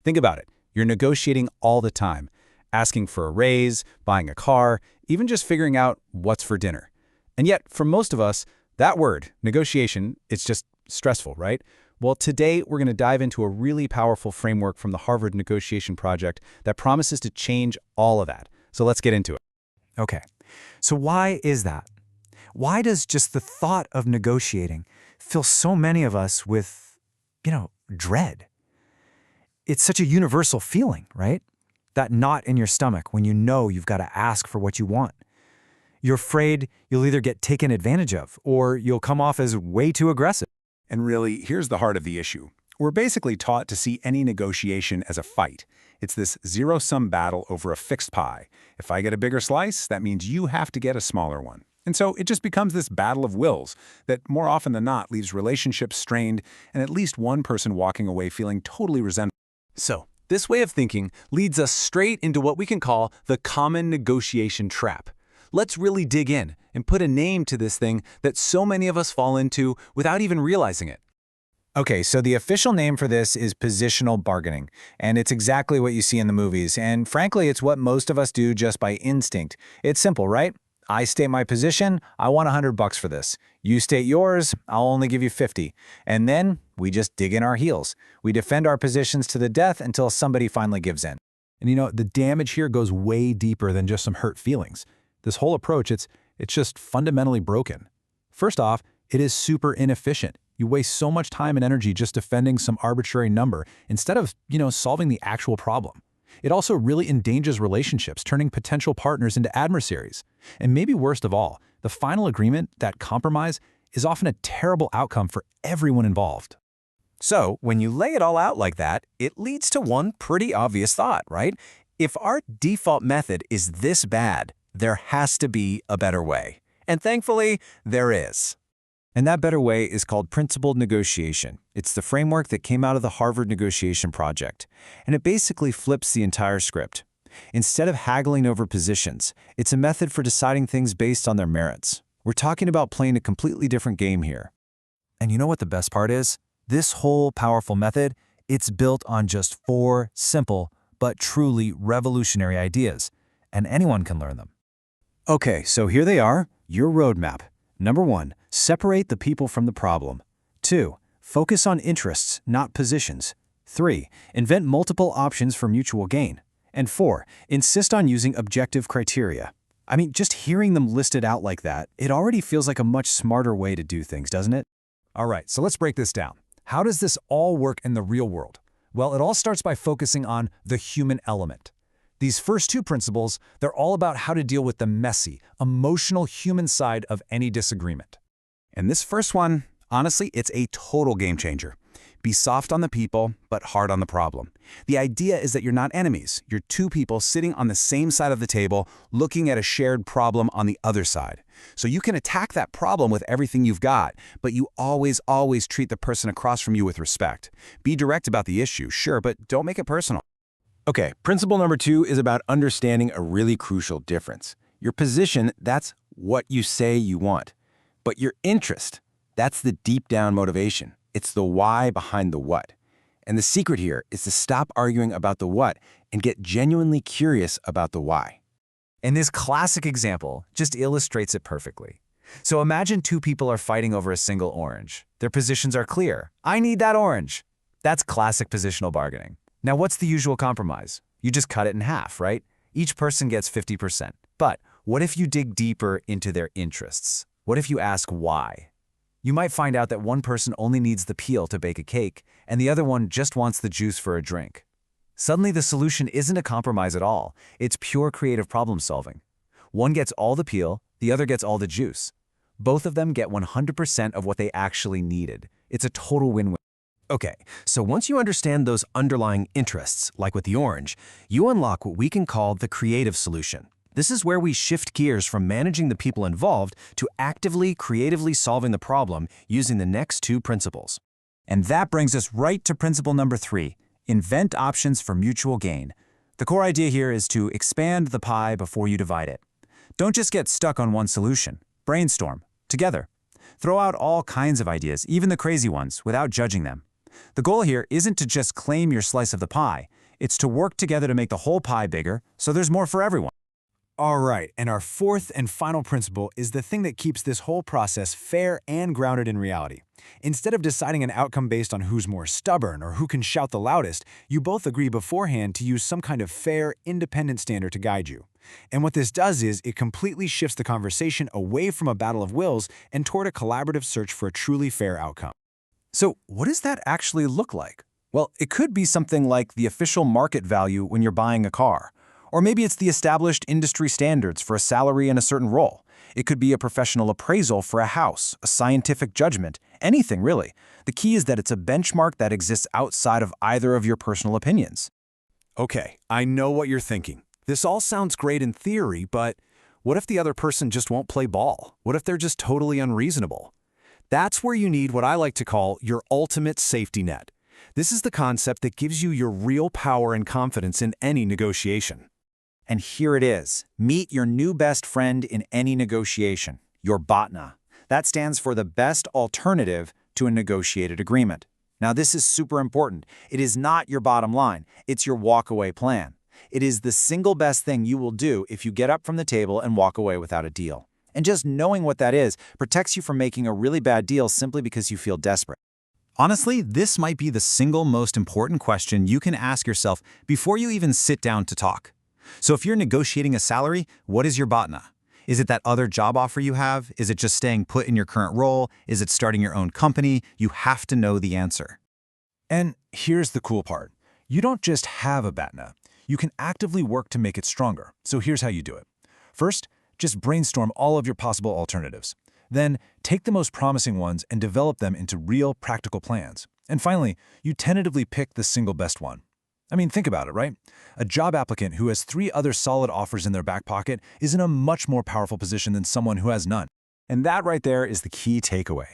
Think about it. You're negotiating all the time, asking for a raise, buying a car, even just figuring out what's for dinner. And yet, for most of us, that word, negotiation, it's just stressful, right? Well, today we're going to dive into a really powerful framework from the Harvard Negotiation Project that promises to change all of that. So let's get into it. Okay, so why is that? Why does just the thought of negotiating fill so many of us with, dread? It's such a universal feeling, right? That knot in your stomach when you know you've got to ask for what you want. You're afraid you'll either get taken advantage of or you'll come off as way too aggressive. And really, here's the heart of the issue. We're basically taught to see any negotiation as a fight. It's this zero-sum battle over a fixed pie. If I get a bigger slice, that means you have to get a smaller one. And so it just becomes this battle of wills that more often than not leaves relationships strained and at least one person walking away feeling totally resentful. So, this way of thinking leads us straight into what we can call the common negotiation trap. Let's really dig in and put a name to this thing that so many of us fall into without even realizing it. Okay, so the official name for this is positional bargaining, and it's exactly what you see in the movies, and frankly, it's what most of us do just by instinct. It's simple, right? I state my position, I want $100 for this. You state yours, I'll only give you 50. And then we just dig in our heels. We defend our positions to the death until somebody finally gives in. And the damage here goes way deeper than just some hurt feelings. This whole approach, it's just fundamentally broken. First off, it is super inefficient. You waste so much time and energy just defending some arbitrary number instead of, solving the actual problem. It also really endangers relationships, turning potential partners into adversaries. And maybe worst of all, the final agreement, that compromise, is often a terrible outcome for everyone involved. So, when you lay it all out like that, it leads to one pretty obvious thought, right? If our default method is this bad, there has to be a better way. And thankfully, there is. And that better way is called principled negotiation. It's the framework that came out of the Harvard Negotiation Project. And it basically flips the entire script. Instead of haggling over positions, it's a method for deciding things based on their merits. We're talking about playing a completely different game here. And you know what the best part is? This whole powerful method, it's built on just 4 simple but truly revolutionary ideas. And anyone can learn them. Okay, so here they are, your roadmap. Number 1, separate the people from the problem. 2, focus on interests, not positions. 3, invent multiple options for mutual gain. And 4, insist on using objective criteria. I mean, just hearing them listed out like that, it already feels like a much smarter way to do things, doesn't it? All right, so let's break this down. How does this all work in the real world? Well, it all starts by focusing on the human element. These first 2 principles, they're all about how to deal with the messy, emotional human side of any disagreement. And this first one, honestly, it's a total game changer. Be soft on the people, but hard on the problem. The idea is that you're not enemies. You're 2 people sitting on the same side of the table, looking at a shared problem on the other side. So you can attack that problem with everything you've got, but you always treat the person across from you with respect. Be direct about the issue, sure, but don't make it personal. Okay, principle number 2 is about understanding a really crucial difference. Your position, that's what you say you want. But your interest, that's the deep down motivation. It's the why behind the what. And the secret here is to stop arguing about the what and get genuinely curious about the why. And this classic example just illustrates it perfectly. So imagine 2 people are fighting over a single orange. Their positions are clear. I need that orange. That's classic positional bargaining. Now, what's the usual compromise? You just cut it in half, right? Each person gets 50%. But what if you dig deeper into their interests? What if you ask why? You might find out that one person only needs the peel to bake a cake, and the other one just wants the juice for a drink. Suddenly, the solution isn't a compromise at all. It's pure creative problem solving. One gets all the peel, the other gets all the juice. Both of them get 100% of what they actually needed. It's a total win-win. Okay, so once you understand those underlying interests, like with the orange, you unlock what we can call the creative solution. This is where we shift gears from managing the people involved to actively, creatively solving the problem using the next 2 principles. And that brings us right to principle number 3, invent options for mutual gain. The core idea here is to expand the pie before you divide it. Don't just get stuck on one solution. Brainstorm, together. Throw out all kinds of ideas, even the crazy ones, without judging them. The goal here isn't to just claim your slice of the pie. It's to work together to make the whole pie bigger, so there's more for everyone. All right, and our fourth and final principle is the thing that keeps this whole process fair and grounded in reality. Instead of deciding an outcome based on who's more stubborn or who can shout the loudest, you both agree beforehand to use some kind of fair, independent standard to guide you. And what this does is it completely shifts the conversation away from a battle of wills and toward a collaborative search for a truly fair outcome. So what does that actually look like? Well, it could be something like the official market value when you're buying a car. Or maybe it's the established industry standards for a salary in a certain role. It could be a professional appraisal for a house, a scientific judgment, anything really. The key is that it's a benchmark that exists outside of either of your personal opinions. Okay, I know what you're thinking. This all sounds great in theory, but what if the other person just won't play ball? What if they're just totally unreasonable? That's where you need what I like to call your ultimate safety net. This is the concept that gives you your real power and confidence in any negotiation. And here it is. Meet your new best friend in any negotiation, your BOTNA. That stands for the best alternative to a negotiated agreement. Now, this is super important. It is not your bottom line. It's your walkaway plan. It is the single best thing you will do if you get up from the table and walk away without a deal. And just knowing what that is protects you from making a really bad deal simply because you feel desperate. Honestly, this might be the single most important question you can ask yourself before you even sit down to talk. So if you're negotiating a salary, what is your BOTNA? Is it that other job offer you have? Is it just staying put in your current role? Is it starting your own company? You have to know the answer. And here's the cool part. You don't just have a BOTNA. You can actively work to make it stronger. So here's how you do it. First, just brainstorm all of your possible alternatives. Then, take the most promising ones and develop them into real, practical plans. And finally, you tentatively pick the single best one. I mean, think about it, right? A job applicant who has 3 other solid offers in their back pocket is in a much more powerful position than someone who has none. And that right there is the key takeaway.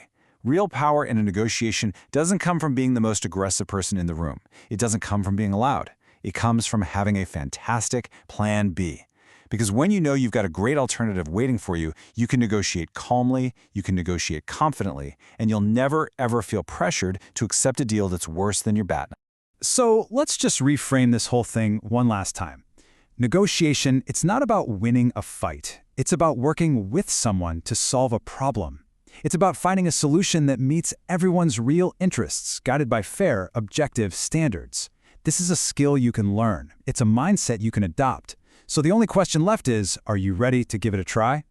Real power in a negotiation doesn't come from being the most aggressive person in the room. It doesn't come from being loud. It comes from having a fantastic plan B. Because when you know you've got a great alternative waiting for you, you can negotiate calmly, you can negotiate confidently, and you'll never, ever feel pressured to accept a deal that's worse than your BOTNA. So let's just reframe this whole thing one last time. Negotiation, it's not about winning a fight. It's about working with someone to solve a problem. It's about finding a solution that meets everyone's real interests, guided by fair, objective standards. This is a skill you can learn. It's a mindset you can adopt. So the only question left is, are you ready to give it a try?